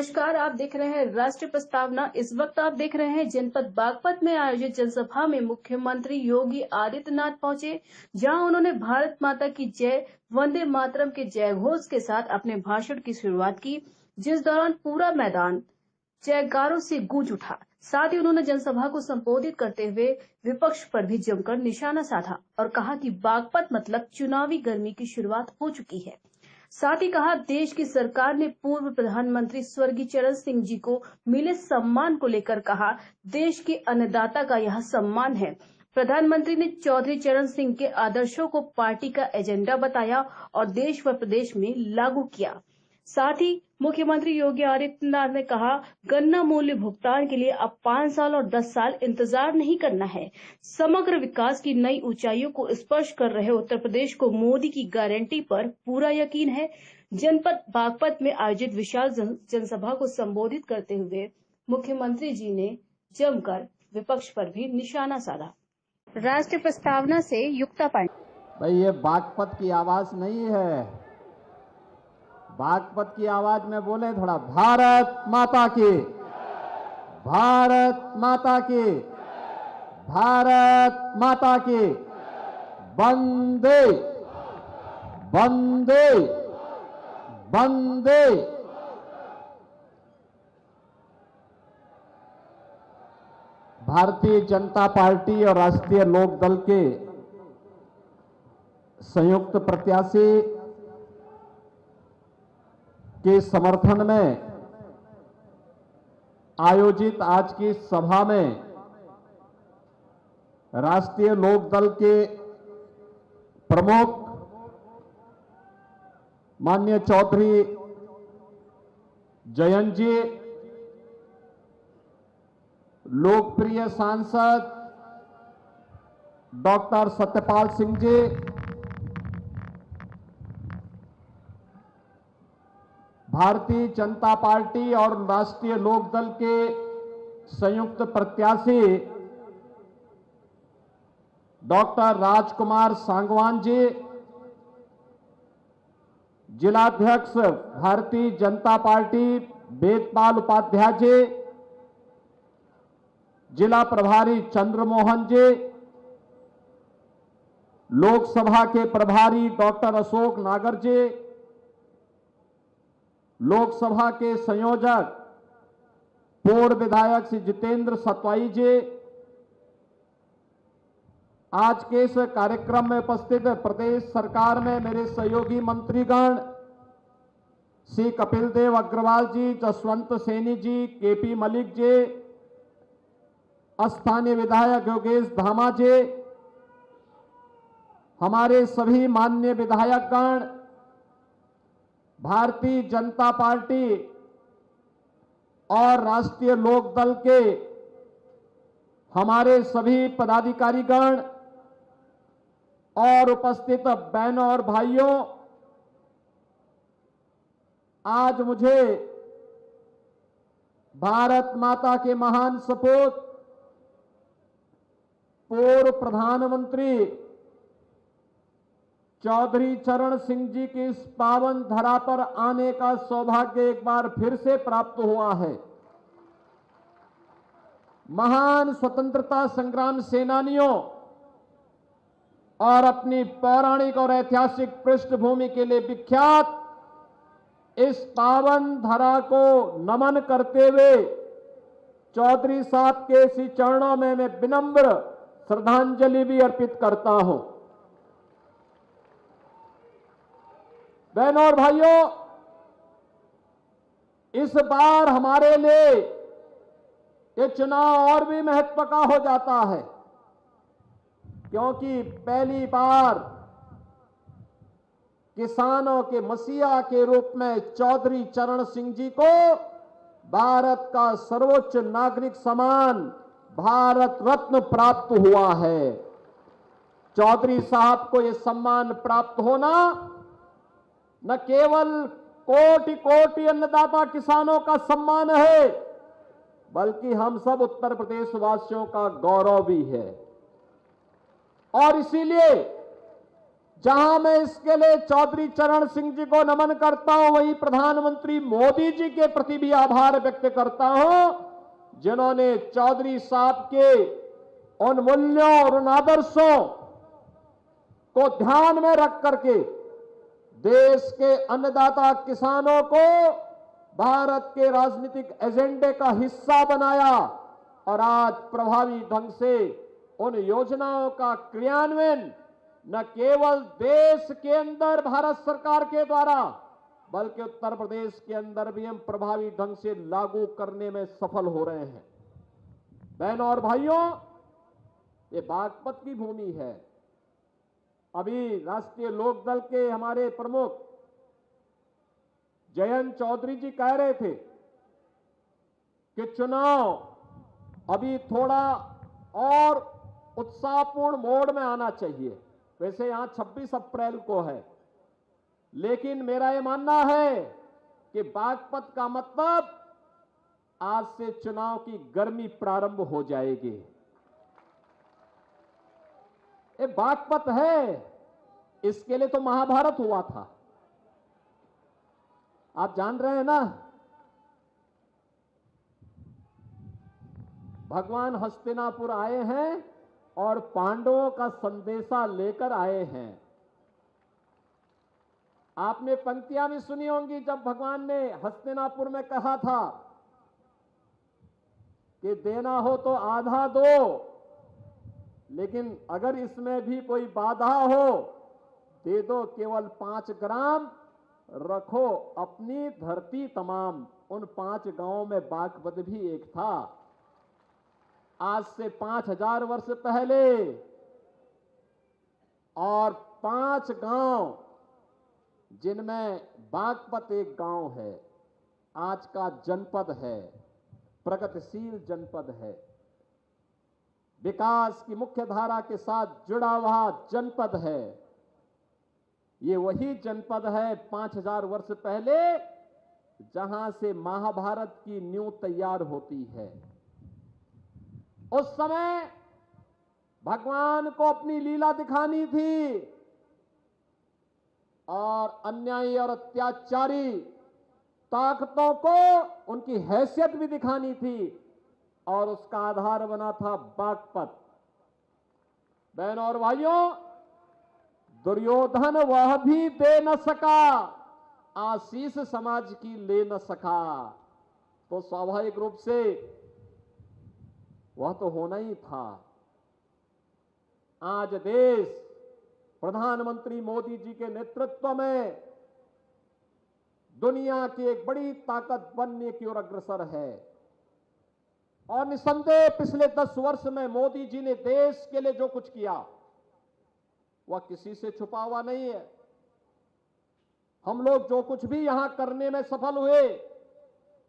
नमस्कार, आप देख रहे हैं राष्ट्रीय प्रस्तावना। इस वक्त आप देख रहे हैं जनपद बागपत में आयोजित जनसभा में मुख्यमंत्री योगी आदित्यनाथ पहुंचे, जहां उन्होंने भारत माता की जय, वंदे मातरम के जय घोष के साथ अपने भाषण की शुरुआत की, जिस दौरान पूरा मैदान जयकारों से गूंज उठा। साथ ही उन्होंने जनसभा को संबोधित करते हुए विपक्ष पर भी जमकर निशाना साधा और कहा कि बागपत मतलब चुनावी गर्मी की शुरुआत हो चुकी है। साथ ही कहा, देश की सरकार ने पूर्व प्रधानमंत्री स्वर्गीय चरण सिंह जी को मिले सम्मान को लेकर कहा, देश के अन्नदाता का यह सम्मान है। प्रधानमंत्री ने चौधरी चरण सिंह के आदर्शों को पार्टी का एजेंडा बताया और देश व प्रदेश में लागू किया। साथ ही मुख्यमंत्री योगी आदित्यनाथ ने कहा, गन्ना मूल्य भुगतान के लिए अब 5 साल और 10 साल इंतजार नहीं करना है। समग्र विकास की नई ऊंचाइयों को स्पर्श कर रहे उत्तर प्रदेश को मोदी की गारंटी पर पूरा यकीन है। जनपद बागपत में आयोजित विशाल जनसभा को संबोधित करते हुए मुख्यमंत्री जी ने जमकर विपक्ष पर भी निशाना साधा। राष्ट्रीय प्रस्तावना से युक्ता पांडे। भाई, ये बागपत की आवाज नहीं है। बागपत की आवाज में बोले थोड़ा। भारत माता की, भारत माता की, भारत माता की, वंदे वंदे वंदे। भारतीय जनता पार्टी और राष्ट्रीय लोकदल के संयुक्त प्रत्याशी के समर्थन में आयोजित आज की सभा में राष्ट्रीय लोकदल के प्रमुख माननीय चौधरी जयंत जी, लोकप्रिय सांसद डॉक्टर सत्यपाल सिंह जी, भारतीय जनता पार्टी और राष्ट्रीय लोकदल के संयुक्त प्रत्याशी डॉक्टर राजकुमार सांगवान जी, जिलाध्यक्ष भारतीय जनता पार्टी वेदपाल उपाध्याय जी, जिला प्रभारी चंद्रमोहन जी, लोकसभा के प्रभारी डॉक्टर अशोक नागर जी, लोकसभा के संयोजक पूर्व विधायक श्री जितेंद्र सतवाई जी, आज के इस कार्यक्रम में उपस्थित प्रदेश सरकार में मेरे सहयोगी मंत्रीगण श्री कपिल देव अग्रवाल जी, जसवंत सैनी जी, केपी मलिक जी, स्थानीय विधायक योगेश धामा जी, हमारे सभी माननीय विधायकगण, भारतीय जनता पार्टी और राष्ट्रीय लोकदल के हमारे सभी पदाधिकारीगण और उपस्थित बहनों और भाइयों, आज मुझे भारत माता के महान सपूत पूर्व प्रधानमंत्री चौधरी चरण सिंह जी की इस पावन धरा पर आने का सौभाग्य एक बार फिर से प्राप्त हुआ है। महान स्वतंत्रता संग्राम सेनानियों और अपनी पौराणिक और ऐतिहासिक पृष्ठभूमि के लिए विख्यात इस पावन धरा को नमन करते हुए चौधरी साहब के इसी चरणों में मैं विनम्र श्रद्धांजलि भी अर्पित करता हूं। बहनों और भाइयों, इस बार हमारे लिए ये चुनाव और भी महत्व का हो जाता है, क्योंकि पहली बार किसानों के मसीहा के रूप में चौधरी चरण सिंह जी को भारत का सर्वोच्च नागरिक सम्मान भारत रत्न प्राप्त हुआ है। चौधरी साहब को यह सम्मान प्राप्त होना न केवल कोटि कोटि अन्नदाता किसानों का सम्मान है, बल्कि हम सब उत्तर प्रदेश वासियों का गौरव भी है। और इसीलिए जहां मैं इसके लिए चौधरी चरण सिंह जी को नमन करता हूं, वहीं प्रधानमंत्री मोदी जी के प्रति भी आभार व्यक्त करता हूं, जिन्होंने चौधरी साहब के उन मूल्यों और उन आदर्शों को ध्यान में रख करके देश के अन्नदाता किसानों को भारत के राजनीतिक एजेंडे का हिस्सा बनाया और आज प्रभावी ढंग से उन योजनाओं का क्रियान्वयन न केवल देश के अंदर भारत सरकार के द्वारा बल्कि उत्तर प्रदेश के अंदर भी हम प्रभावी ढंग से लागू करने में सफल हो रहे हैं। बहनों और भाइयों, ये बागपत की भूमि है। अभी राष्ट्रीय लोकदल के हमारे प्रमुख जयंत चौधरी जी कह रहे थे कि चुनाव अभी थोड़ा और उत्साहपूर्ण मोड में आना चाहिए। वैसे यहां 26 अप्रैल को है, लेकिन मेरा यह मानना है कि बागपत का मतलब आज से चुनाव की गर्मी प्रारंभ हो जाएगी। ये बागपत है, इसके लिए तो महाभारत हुआ था। आप जान रहे हैं ना, भगवान हस्तिनापुर आए हैं और पांडवों का संदेशा लेकर आए हैं। आपने पंक्तियां भी सुनी होंगी जब भगवान ने हस्तिनापुर में कहा था कि देना हो तो आधा दो, लेकिन अगर इसमें भी कोई बाधा हो दे दो, केवल 5 ग्राम रखो अपनी धरती तमाम। उन 5 गांवों में बागपत भी एक था। आज से 5000 वर्ष पहले और 5 गांव, जिनमें बागपत एक गांव है, आज का जनपद है, प्रगतिशील जनपद है, विकास की मुख्य धारा के साथ जुड़ा हुआ जनपद है। ये वही जनपद है 5000 वर्ष पहले जहां से महाभारत की नींव तैयार होती है। उस समय भगवान को अपनी लीला दिखानी थी और अन्यायी और अत्याचारी ताकतों को उनकी हैसियत भी दिखानी थी, और उसका आधार बना था बागपत। बहनों और भाइयों, दुर्योधन वह भी दे न सका, आशीष समाज की ले न सका, तो स्वाभाविक रूप से वह तो होना ही था। आज देश प्रधानमंत्री मोदी जी के नेतृत्व में दुनिया की एक बड़ी ताकत बनने की ओर अग्रसर है, और निसंदेह पिछले 10 वर्ष में मोदी जी ने देश के लिए जो कुछ किया वह किसी से छुपा हुआ नहीं है। हम लोग जो कुछ भी यहां करने में सफल हुए,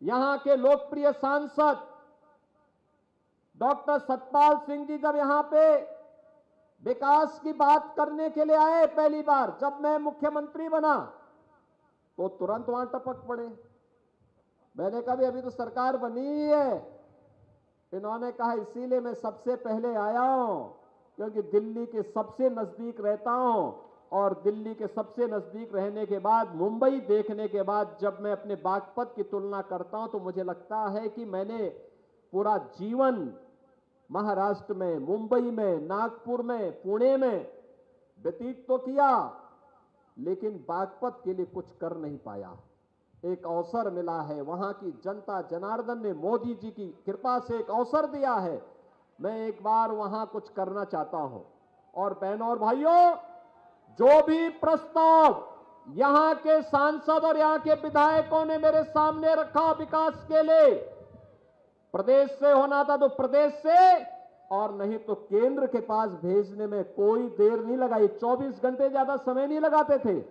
यहां के लोकप्रिय सांसद डॉक्टर सतपाल सिंह जी जब यहां पे विकास की बात करने के लिए आए, पहली बार जब मैं मुख्यमंत्री बना, तो तुरंत वहां टपक पड़े। मैंने कहा अभी तो सरकार बनी ही है। इन्होंने कहा इसीलिए मैं सबसे पहले आया हूं, क्योंकि दिल्ली के सबसे नजदीक रहता हूं, और दिल्ली के सबसे नजदीक रहने के बाद, मुंबई देखने के बाद जब मैं अपने बागपत की तुलना करता हूं तो मुझे लगता है कि मैंने पूरा जीवन महाराष्ट्र में, मुंबई में, नागपुर में, पुणे में व्यतीत तो किया, लेकिन बागपत के लिए कुछ कर नहीं पाया। एक अवसर मिला है, वहां की जनता जनार्दन ने मोदी जी की कृपा से एक अवसर दिया है, मैं एक बार वहां कुछ करना चाहता हूं। और बहनों और भाइयों, जो भी प्रस्ताव यहां के सांसद और यहां के विधायकों ने मेरे सामने रखा विकास के लिए, प्रदेश से होना था तो प्रदेश से, और नहीं तो केंद्र के पास भेजने में कोई देर नहीं लगाई। 24 घंटे ज्यादा समय नहीं लगाते थे।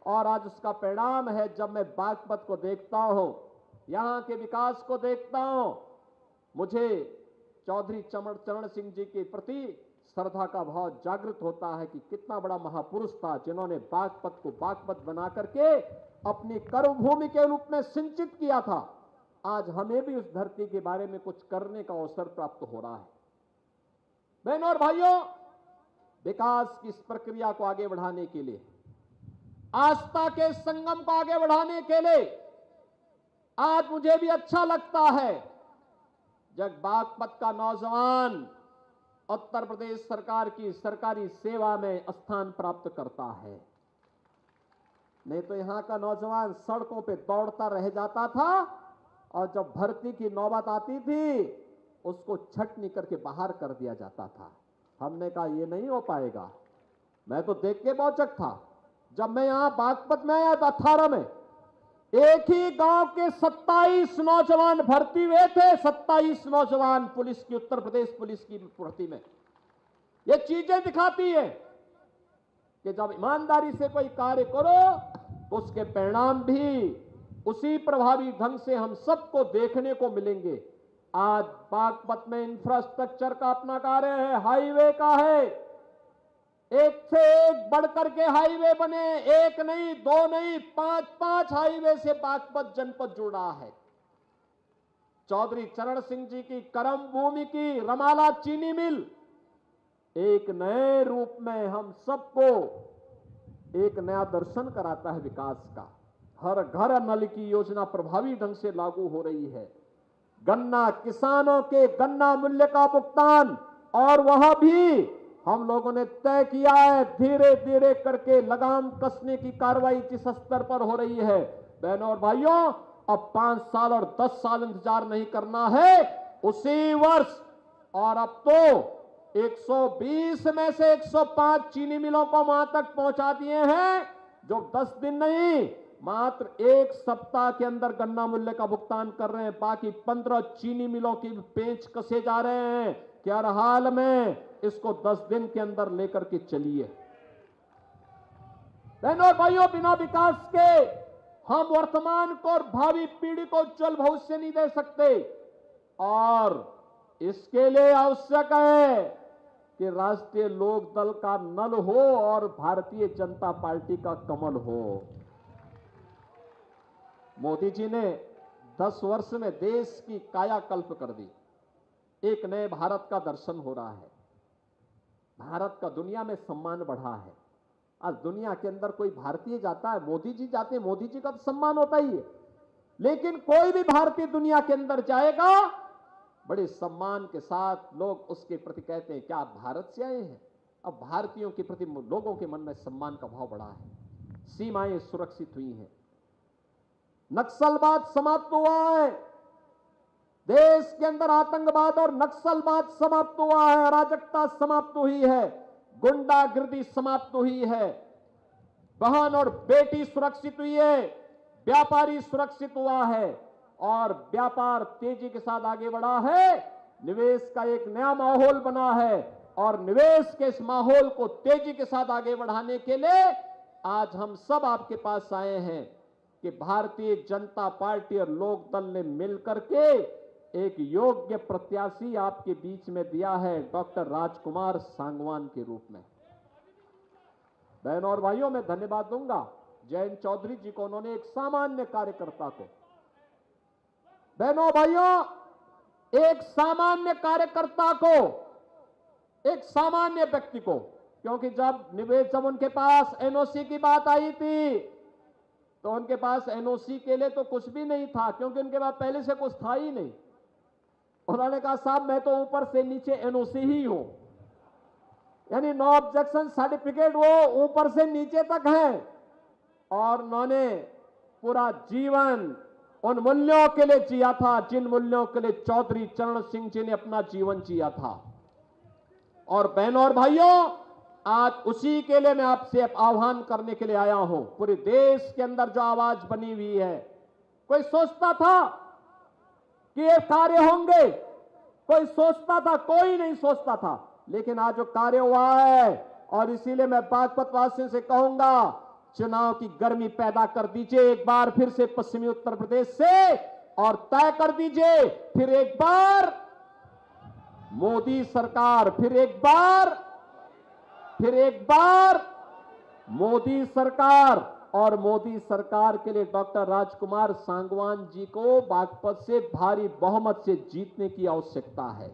और आज उसका परिणाम है, जब मैं बागपत को देखता हूं, यहां के विकास को देखता हूं, मुझे चौधरी चरण सिंह जी के प्रति श्रद्धा का भाव जागृत होता है कि कितना बड़ा महापुरुष था, जिन्होंने बागपत को बागपत बना करके अपनी कर्मभूमि के रूप में सिंचित किया था। आज हमें भी उस धरती के बारे में कुछ करने का अवसर प्राप्त हो रहा है। बहनों और भाइयों, विकास की इस प्रक्रिया को आगे बढ़ाने के लिए, आस्था के संगम को आगे बढ़ाने के लिए आज मुझे भी अच्छा लगता है जब बागपत का नौजवान उत्तर प्रदेश सरकार की सरकारी सेवा में स्थान प्राप्त करता है। नहीं तो यहां का नौजवान सड़कों पे दौड़ता रह जाता था और जब भर्ती की नौबत आती थी उसको छटनी करके बाहर कर दिया जाता था। हमने कहा ये नहीं हो पाएगा। मैं तो देख के बौचक था जब मैं यहां बागपत में आया था 18 में, एक ही गांव के 27 नौजवान भर्ती हुए थे, 27 नौजवान पुलिस की, उत्तर प्रदेश पुलिस की भर्ती में। ये चीजें दिखाती है कि जब ईमानदारी से कोई कार्य करो तो उसके परिणाम भी उसी प्रभावी ढंग से हम सबको देखने को मिलेंगे। आज बागपत में इंफ्रास्ट्रक्चर का अपना कार्य है, हाईवे का है, एक से एक बढ़कर के हाईवे बने, एक नहीं, दो नहीं, 5 हाईवे से बागपत जनपद जुड़ा है। चौधरी चरण सिंह जी की कर्म भूमि की रमाला चीनी मिल एक नए रूप में हम सबको एक नया दर्शन कराता है विकास का। हर घर नल की योजना प्रभावी ढंग से लागू हो रही है। गन्ना किसानों के गन्ना मूल्य का भुगतान, और वह भी हम लोगों ने तय किया है, धीरे धीरे करके लगाम कसने की कार्रवाई जिस स्तर पर हो रही है। बहनों और भाइयों, अब 5 साल और 10 साल इंतजार नहीं करना है, उसी वर्ष। और अब तो 120 में से 105 चीनी मिलों को वहां तक पहुंचा दिए हैं जो 10 दिन नहीं, मात्र 1 सप्ताह के अंदर गन्ना मूल्य का भुगतान कर रहे हैं। बाकी 15 चीनी मिलों की पेंच कसे जा रहे हैं कि हर हाल में इसको 10 दिन के अंदर लेकर के चलिए। बहनों और भाइयों, बिना विकास के हम वर्तमान को और भावी पीढ़ी को उज्जवल भविष्य नहीं दे सकते। और इसके लिए आवश्यक है कि राष्ट्रीय लोक दल का नल हो और भारतीय जनता पार्टी का कमल हो। मोदी जी ने 10 वर्ष में देश की कायाकल्प कर दी। एक नए भारत का दर्शन हो रहा है। भारत का दुनिया में सम्मान बढ़ा है। आज दुनिया के अंदर कोई भारतीय जाता है, मोदी जी जाते हैं, मोदी जी का तो सम्मान होता ही है, लेकिन कोई भी भारतीय दुनिया के अंदर जाएगा बड़े सम्मान के साथ लोग उसके प्रति कहते हैं क्या आप भारत से आए हैं। अब भारतीयों के प्रति लोगों के मन में सम्मान का भाव बढ़ा है। सीमाएं सुरक्षित हुई हैं, नक्सलवाद समाप्त हुआ है, देश के अंदर आतंकवाद और नक्सलवाद समाप्त हुआ है, अराजकता समाप्त हुई है, गुंडागर्दी समाप्त हुई है, बहन और बेटी सुरक्षित हुई है, व्यापारी सुरक्षित हुआ है और व्यापार तेजी के साथ आगे बढ़ा है। निवेश का एक नया माहौल बना है और निवेश के इस माहौल को तेजी के साथ आगे बढ़ाने के लिए आज हम सब आपके पास आए हैं कि भारतीय जनता पार्टी और लोक दल ने मिलकर के एक योग्य प्रत्याशी आपके बीच में दिया है, डॉक्टर राजकुमार सांगवान के रूप में। बहनों और भाइयों, मैं धन्यवाद दूंगा जयंत चौधरी जी को, उन्होंने एक सामान्य कार्यकर्ता को, बहनों भाइयों, एक सामान्य कार्यकर्ता को, एक सामान्य व्यक्ति को, क्योंकि जब उनके पास एनओसी की बात आई थी तो उनके पास एनओसी के लिए तो कुछ भी नहीं था, क्योंकि उनके पास पहले से कुछ था ही नहीं। उन्होंने कहा साहब मैं तो ऊपर से नीचे एनओसी ही हूं, यानी नो ऑब्जेक्शन सर्टिफिकेट वो ऊपर से नीचे तक है। और उन्होंने पूरा जीवन उन मूल्यों के लिए जिया था जिन मूल्यों के लिए चौधरी चरण सिंह जी ने अपना जीवन जिया था। और बहनों और भाइयों, आज उसी के लिए मैं आपसे आह्वान करने के लिए आया हूं। पूरे देश के अंदर जो आवाज बनी हुई है, कोई सोचता था कि ये कार्य होंगे, कोई सोचता था, कोई नहीं सोचता था, लेकिन आज जो कार्य हुआ है, और इसीलिए मैं बागपत वासियों से कहूंगा चुनाव की गर्मी पैदा कर दीजिए एक बार फिर से पश्चिमी उत्तर प्रदेश से, और तय कर दीजिए फिर एक बार मोदी सरकार, फिर एक बार मोदी सरकार। और मोदी सरकार के लिए डॉक्टर राजकुमार सांगवान जी को बागपत से भारी बहुमत से जीतने की आवश्यकता है।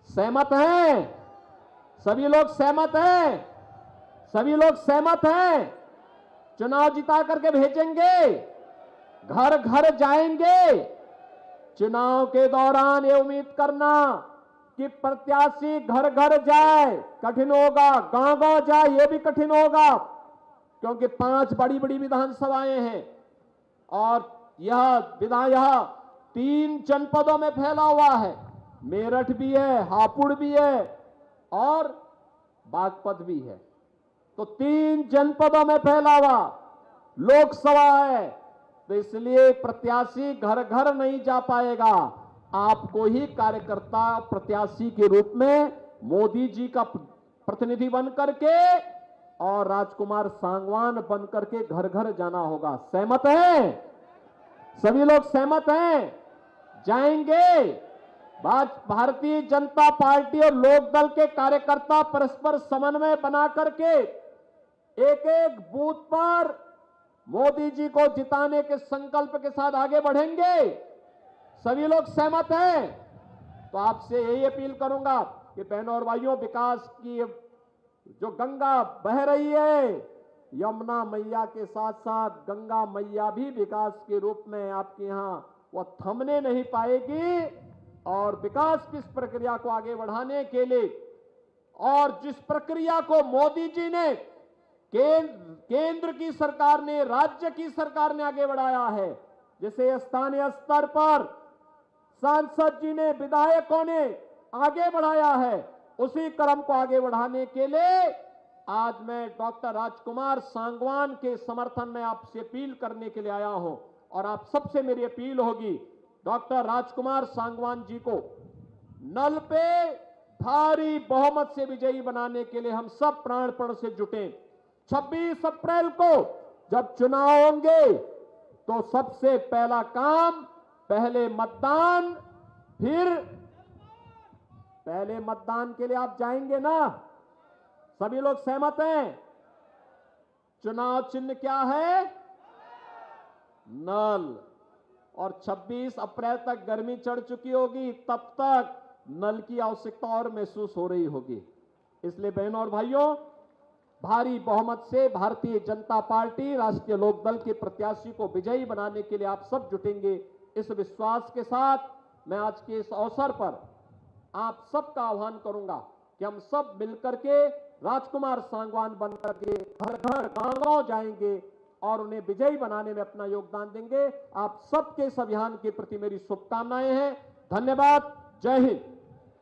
सहमत हैं? सभी लोग सहमत हैं? सभी लोग सहमत हैं? चुनाव जिता करके भेजेंगे, घर घर जाएंगे। चुनाव के दौरान ये उम्मीद करना कि प्रत्याशी घर घर जाए, कठिन होगा, गांव गांव जाए, ये भी कठिन होगा, क्योंकि 5 बड़ी बड़ी विधानसभाएं हैं और यह 3 जनपदों में फैला हुआ है। मेरठ भी है, हापुड़ भी है और बागपत भी है। तो 3 जनपदों में फैला हुआ लोकसभा है, तो इसलिए प्रत्याशी घर घर नहीं जा पाएगा। आपको ही कार्यकर्ता प्रत्याशी के रूप में मोदी जी का प्रतिनिधि बन करके और राजकुमार सांगवान बन करके घर घर जाना होगा। सहमत हैं? सभी लोग सहमत हैं? जाएंगे। भारतीय जनता पार्टी और लोकदल के कार्यकर्ता परस्पर समन्वय बना करके एक एक बूथ पर मोदी जी को जिताने के संकल्प के साथ आगे बढ़ेंगे। सभी लोग सहमत हैं? तो आपसे यही अपील करूंगा कि बहनों और भाइयों, विकास की जो गंगा बह रही है, यमुना मैया के साथ साथ गंगा मैया भी विकास के रूप में आपके यहां वो थमने नहीं पाएगी। और विकास की इस प्रक्रिया को आगे बढ़ाने के लिए और जिस प्रक्रिया को मोदी जी ने, केंद्र की सरकार ने, राज्य की सरकार ने आगे बढ़ाया है, जिसे स्थानीय स्तर पर सांसद जी ने, विधायकों ने आगे बढ़ाया है, उसी क्रम को आगे बढ़ाने के लिए आज मैं डॉक्टर राजकुमार सांगवान के समर्थन में आपसे अपील करने के लिए आया हूं। और आप सबसे मेरी अपील होगी, डॉक्टर राजकुमार सांगवान जी को नल पे भारी बहुमत से विजयी बनाने के लिए हम सब प्राणपण से जुटे। 26 अप्रैल को जब चुनाव होंगे तो सबसे पहला काम पहले मतदान, फिर पहले मतदान के लिए आप जाएंगे ना? सभी लोग सहमत हैं? चुनाव चिन्ह क्या है? नल। और 26 अप्रैल तक गर्मी चढ़ चुकी होगी, तब तक नल की आवश्यकता और महसूस हो रही होगी। इसलिए बहनों और भाइयों, भारी बहुमत से भारतीय जनता पार्टी राष्ट्रीय लोकदल के प्रत्याशी को विजयी बनाने के लिए आप सब जुटेंगे। इस विश्वास के साथ मैं आज के इस अवसर पर आप सबका आह्वान करूंगा कि हम सब मिलकर के राजकुमार सांगवान बनकर के घर घर गांव गांव जाएंगे और उन्हें विजयी बनाने में अपना योगदान देंगे। आप सबके इस अभियान के प्रति मेरी शुभकामनाएं हैं। धन्यवाद। जय हिंद।